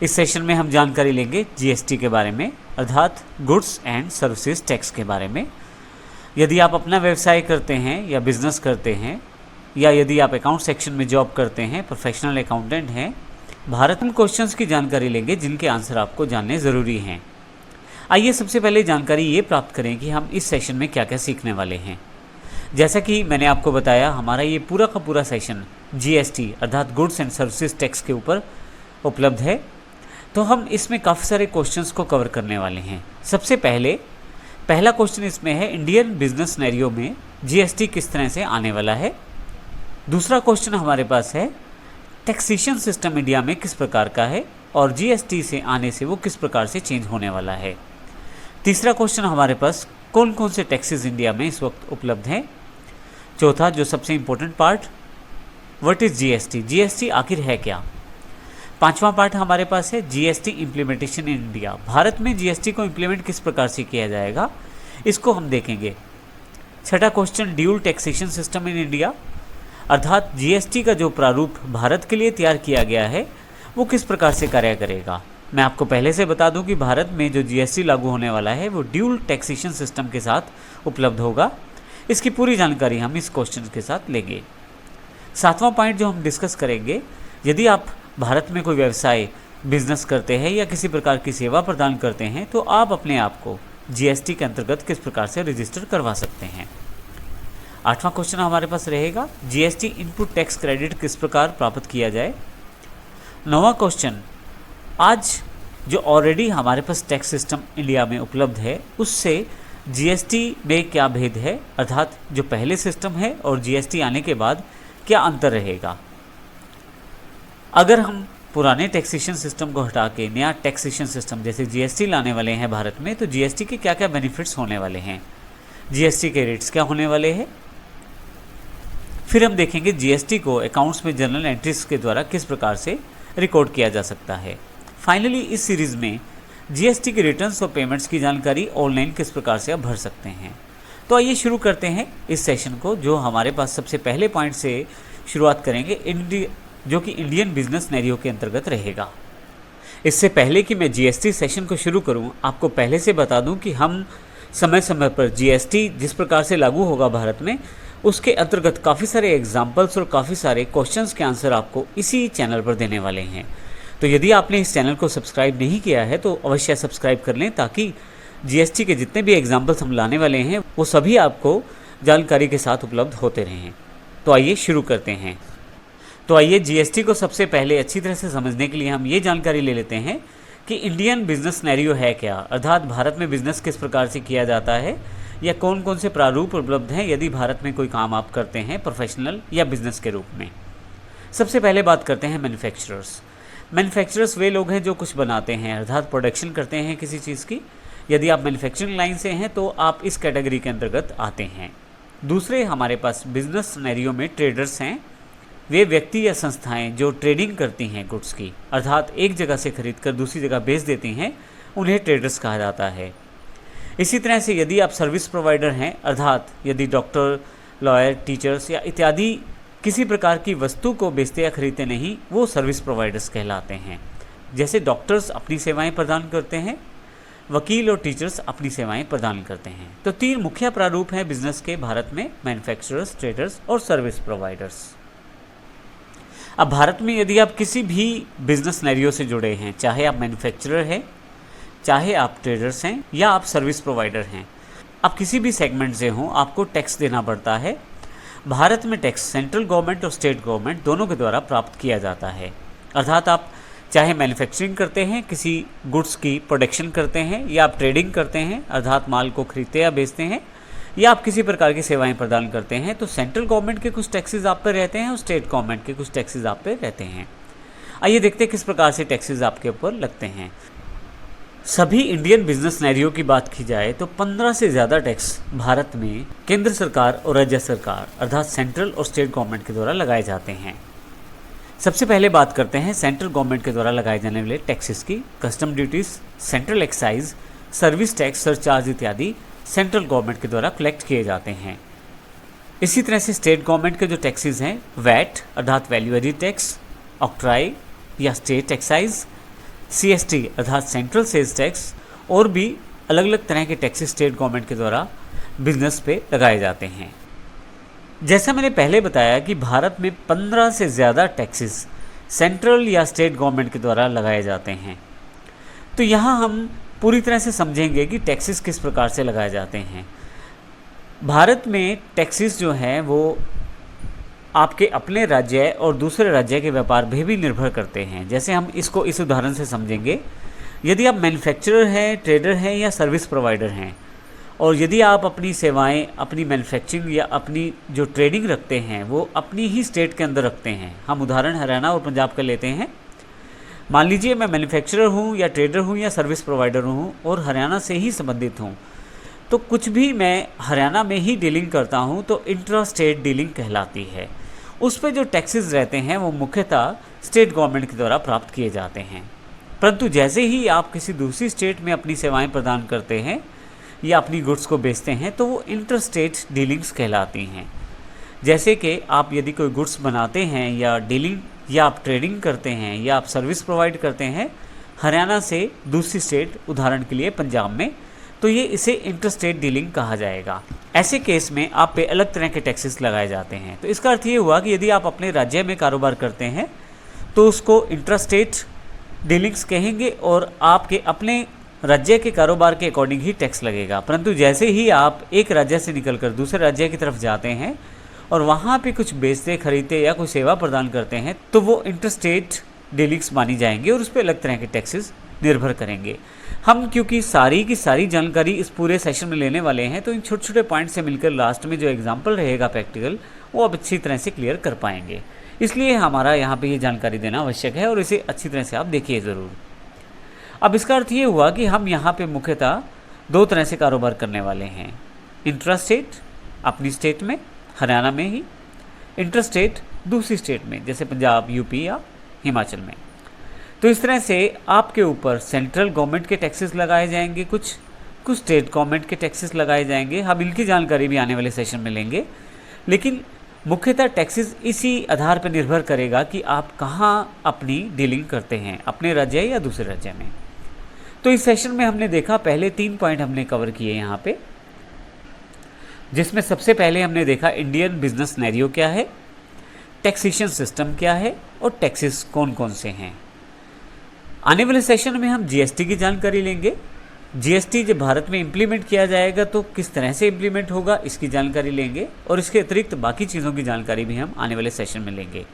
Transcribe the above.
इस सेशन में हम जानकारी लेंगे जीएसटी के बारे में, अर्थात गुड्स एंड सर्विसेज टैक्स के बारे में। यदि आप अपना व्यवसाय करते हैं या बिजनेस करते हैं, या यदि आप अकाउंट सेक्शन में जॉब करते हैं, प्रोफेशनल अकाउंटेंट हैं, भारत में क्वेश्चंस की जानकारी लेंगे जिनके आंसर आपको जानने ज़रूरी हैं। आइए सबसे पहले जानकारी ये प्राप्त करें कि हम इस सेशन में क्या क्या सीखने वाले हैं। जैसा कि मैंने आपको बताया, हमारा ये पूरा का पूरा सेशन जीएसटी अर्थात गुड्स एंड सर्विसेज टैक्स के ऊपर उपलब्ध है, तो हम इसमें काफ़ी सारे क्वेश्चंस को कवर करने वाले हैं। सबसे पहला क्वेश्चन इसमें है, इंडियन बिजनेस सिनेरियो में जीएसटी किस तरह से आने वाला है। दूसरा क्वेश्चन हमारे पास है, टैक्सेशन सिस्टम इंडिया में किस प्रकार का है और जीएसटी से आने से वो किस प्रकार से चेंज होने वाला है। तीसरा क्वेश्चन हमारे पास, कौन कौन से टैक्सेस इंडिया में इस वक्त उपलब्ध हैं। चौथा, जो सबसे important part, what is GST, GST आखिर है क्या। पांचवा पार्ट हमारे पास है, GST implementation in India, Bharat में जीएसटी को इम्प्लीमेंट किस प्रकार से किया जाएगा, इसको हम देखेंगे। छठा question, dual taxation system in India, अर्थात जीएसटी का जो प्रारूप भारत के लिए तैयार किया गया है वो किस प्रकार से कार्य करेगा। मैं आपको पहले से बता दूं कि भारत में जो जीएसटी लागू होने वाला है वो ड्यूल टैक्सेशन सिस्टम के साथ उपलब्ध होगा। इसकी पूरी जानकारी हम इस क्वेश्चन के साथ लेंगे। सातवां पॉइंट जो हम डिस्कस करेंगे, यदि आप भारत में कोई व्यवसाय बिजनेस करते हैं या किसी प्रकार की सेवा प्रदान करते हैं तो आप अपने आप को जीएसटी के अंतर्गत किस प्रकार से रजिस्टर करवा सकते हैं। आठवां क्वेश्चन हमारे पास रहेगा, जीएसटी इनपुट टैक्स क्रेडिट किस प्रकार प्राप्त किया जाए। नौवां क्वेश्चन, आज जो ऑलरेडी हमारे पास टैक्स सिस्टम इंडिया में उपलब्ध है उससे जीएसटी में क्या भेद है, अर्थात जो पहले सिस्टम है और जीएसटी आने के बाद क्या अंतर रहेगा। अगर हम पुराने टैक्सेशन सिस्टम को हटा के नया टैक्सेशन सिस्टम जैसे जीएसटी लाने वाले हैं भारत में, तो जीएसटी के क्या क्या बेनिफिट्स होने वाले हैं, जीएसटी के रेट्स क्या होने वाले हैं। फिर हम देखेंगे जीएसटी को अकाउंट्स में जर्नल एंट्रीज के द्वारा किस प्रकार से रिकॉर्ड किया जा सकता है। फाइनली इस सीरीज़ में जीएसटी के रिटर्न्स और पेमेंट्स की जानकारी ऑनलाइन किस प्रकार से आप भर सकते हैं। तो आइए शुरू करते हैं इस सेशन को, जो हमारे पास सबसे पहले पॉइंट से शुरुआत करेंगे, जो कि इंडियन बिजनेस सिनेरियो के अंतर्गत रहेगा। इससे पहले कि मैं जीएसटी सेशन को शुरू करूं, आपको पहले से बता दूं कि हम समय समय पर जीएसटी जिस प्रकार से लागू होगा भारत में, उसके अंतर्गत काफ़ी सारे एग्जाम्पल्स और काफ़ी सारे क्वेश्चंस के आंसर आपको इसी चैनल पर देने वाले हैं। तो यदि आपने इस चैनल को सब्सक्राइब नहीं किया है तो अवश्य सब्सक्राइब कर लें, ताकि जीएसटी के जितने भी एग्जाम्पल्स हम लाने वाले हैं वो सभी आपको जानकारी के साथ उपलब्ध होते रहें। तो आइए शुरू करते हैं। तो आइए जीएसटी को सबसे पहले अच्छी तरह से समझने के लिए हम ये जानकारी ले लेते हैं कि इंडियन बिजनेस सिनेरियो है क्या, अर्थात भारत में बिजनेस किस प्रकार से किया जाता है या कौन कौन से प्रारूप उपलब्ध हैं यदि भारत में कोई काम आप करते हैं प्रोफेशनल या बिजनेस के रूप में। सबसे पहले बात करते हैं मैन्युफैक्चरर्स। मैन्युफैक्चरर्स वे लोग हैं जो कुछ बनाते हैं, अर्थात प्रोडक्शन करते हैं किसी चीज़ की। यदि आप मैन्युफैक्चरिंग लाइन से हैं तो आप इस कैटेगरी के अंतर्गत आते हैं। दूसरे हमारे पास बिजनेस सिनेरियो में ट्रेडर्स हैं। वे व्यक्ति या संस्थाएं जो ट्रेडिंग करती हैं गुड्स की, अर्थात एक जगह से खरीद कर दूसरी जगह बेच देती हैं, उन्हें ट्रेडर्स कहा जाता है। इसी तरह से यदि आप सर्विस प्रोवाइडर हैं, अर्थात यदि डॉक्टर, लॉयर, टीचर्स या इत्यादि किसी प्रकार की वस्तु को बेचते या खरीदते नहीं, वो सर्विस प्रोवाइडर्स कहलाते हैं। जैसे डॉक्टर्स अपनी सेवाएं प्रदान करते हैं, वकील और टीचर्स अपनी सेवाएं प्रदान करते हैं। तो तीन मुख्य प्रारूप हैं बिजनेस के भारत में, मैन्युफैक्चरर्स, ट्रेडर्स और सर्विस प्रोवाइडर्स। अब भारत में यदि आप किसी भी बिजनेस सिनेरियो से जुड़े हैं, चाहे आप मैन्युफैक्चरर हैं, चाहे आप ट्रेडर्स हैं या आप सर्विस प्रोवाइडर हैं, आप किसी भी सेगमेंट से हों, आपको टैक्स देना पड़ता है। भारत में टैक्स सेंट्रल गवर्नमेंट और स्टेट गवर्नमेंट दोनों के द्वारा प्राप्त किया जाता है। अर्थात आप चाहे मैन्युफैक्चरिंग करते हैं, किसी गुड्स की प्रोडक्शन करते हैं, या आप ट्रेडिंग करते हैं अर्थात माल को खरीदते या बेचते हैं, या आप किसी प्रकार की सेवाएं प्रदान करते हैं, तो सेंट्रल गवर्नमेंट के कुछ टैक्सेस आप पे रहते हैं और स्टेट गवर्नमेंट के कुछ टैक्सेस आप पे रहते हैं। आइए देखते हैं किस प्रकार से टैक्सेस आपके ऊपर लगते हैं। सभी इंडियन बिजनेस सिनेरियो की बात की जाए तो 15 से ज़्यादा टैक्स भारत में केंद्र सरकार और राज्य सरकार अर्थात सेंट्रल और स्टेट गवर्नमेंट के द्वारा लगाए जाते हैं। सबसे पहले बात करते हैं सेंट्रल गवर्नमेंट के द्वारा लगाए जाने वाले टैक्सेस की। Custom duties, central excise, service tax, surcharge इत्यादि सेंट्रल गवर्नमेंट के द्वारा कलेक्ट किए जाते हैं। इसी तरह से स्टेट गवर्नमेंट के जो टैक्सेस हैं, वैट अर्थात वैल्यू एडिड टैक्स, ऑक्ट्राई या स्टेट एक्साइज, CST अर्थात सेंट्रल सेल्स टैक्स और भी अलग अलग तरह के टैक्सेस स्टेट गवर्नमेंट के द्वारा बिजनेस पे लगाए जाते हैं। जैसा मैंने पहले बताया कि भारत में 15 से ज़्यादा टैक्सेस सेंट्रल या स्टेट गवर्नमेंट के द्वारा लगाए जाते हैं। तो यहाँ हम पूरी तरह से समझेंगे कि टैक्सेस किस प्रकार से लगाए जाते हैं। भारत में टैक्सेस जो हैं वो आपके अपने राज्य और दूसरे राज्य के व्यापार पे भी निर्भर करते हैं। जैसे हम इसको इस उदाहरण से समझेंगे, यदि आप मैन्युफैक्चरर हैं, ट्रेडर हैं या सर्विस प्रोवाइडर हैं, और यदि आप अपनी सेवाएं, अपनी मैन्युफैक्चरिंग या अपनी जो ट्रेडिंग रखते हैं वो अपनी ही स्टेट के अंदर रखते हैं। हम उदाहरण हरियाणा और पंजाब का लेते हैं। मान लीजिए मैं मैन्युफैक्चरर हूँ या ट्रेडर हूँ या सर्विस प्रोवाइडर हूँ और हरियाणा से ही संबंधित हूँ, तो कुछ भी मैं हरियाणा में ही डीलिंग करता हूँ तो इंट्रा स्टेट डीलिंग कहलाती है। उस पर जो टैक्सेस रहते हैं वो मुख्यतः स्टेट गवर्नमेंट के द्वारा प्राप्त किए जाते हैं। परंतु जैसे ही आप किसी दूसरी स्टेट में अपनी सेवाएं प्रदान करते हैं या अपनी गुड्स को बेचते हैं तो वो इंटर स्टेट डीलिंग्स कहलाती हैं। जैसे कि आप यदि कोई गुड्स बनाते हैं या डीलिंग या आप ट्रेडिंग करते हैं या आप सर्विस प्रोवाइड करते हैं हरियाणा से दूसरी स्टेट, उदाहरण के लिए पंजाब में, तो ये इसे इंटर स्टेट डीलिंग कहा जाएगा। ऐसे केस में आप पे अलग तरह के टैक्सेस लगाए जाते हैं। तो इसका अर्थ ये हुआ कि यदि आप अपने राज्य में कारोबार करते हैं तो उसको इंटर स्टेट डीलिंग्स कहेंगे और आपके अपने राज्य के कारोबार के अकॉर्डिंग ही टैक्स लगेगा। परंतु जैसे ही आप एक राज्य से निकलकर दूसरे राज्य की तरफ जाते हैं और वहाँ पे कुछ बेचते, खरीदते या कोई सेवा प्रदान करते हैं तो वो इंटर स्टेट डीलिंग्स मानी जाएंगी और उस पर अलग तरह के टैक्सेस निर्भर करेंगे। हम क्योंकि सारी की सारी जानकारी इस पूरे सेशन में लेने वाले हैं तो इन छोटे छोटे पॉइंट से मिलकर लास्ट में जो एग्जाम्पल रहेगा प्रैक्टिकल, वो आप अच्छी तरह से क्लियर कर पाएंगे। इसलिए हमारा यहाँ पे ये जानकारी देना आवश्यक है और इसे अच्छी तरह से आप देखिए ज़रूर। अब इसका अर्थ ये हुआ कि हम यहाँ पे मुख्यतः दो तरह से कारोबार करने वाले हैं। इंट्रा स्टेट अपनी स्टेट में, हरियाणा में ही, इंटर स्टेट दूसरी स्टेट में जैसे पंजाब, यूपी या हिमाचल में। तो इस तरह से आपके ऊपर सेंट्रल गवर्नमेंट के टैक्सेस लगाए जाएंगे, कुछ स्टेट गवर्नमेंट के टैक्सेस लगाए जाएंगे। हम इनकी जानकारी भी आने वाले सेशन में लेंगे, लेकिन मुख्यतः टैक्सेस इसी आधार पर निर्भर करेगा कि आप कहाँ अपनी डीलिंग करते हैं, अपने राज्य या दूसरे राज्य में। तो इस सेशन में हमने देखा, पहले 3 पॉइंट हमने कवर किए यहाँ पे, जिसमें सबसे पहले हमने देखा इंडियन बिजनेस सिनेरियो क्या है, टैक्सेशन सिस्टम क्या है और टैक्सेस कौन कौन से हैं। आने वाले सेशन में हम जीएसटी की जानकारी लेंगे। जीएसटी जब भारत में इम्प्लीमेंट किया जाएगा तो किस तरह से इम्प्लीमेंट होगा इसकी जानकारी लेंगे और इसके अतिरिक्त बाकी चीज़ों की जानकारी भी हम आने वाले सेशन में लेंगे।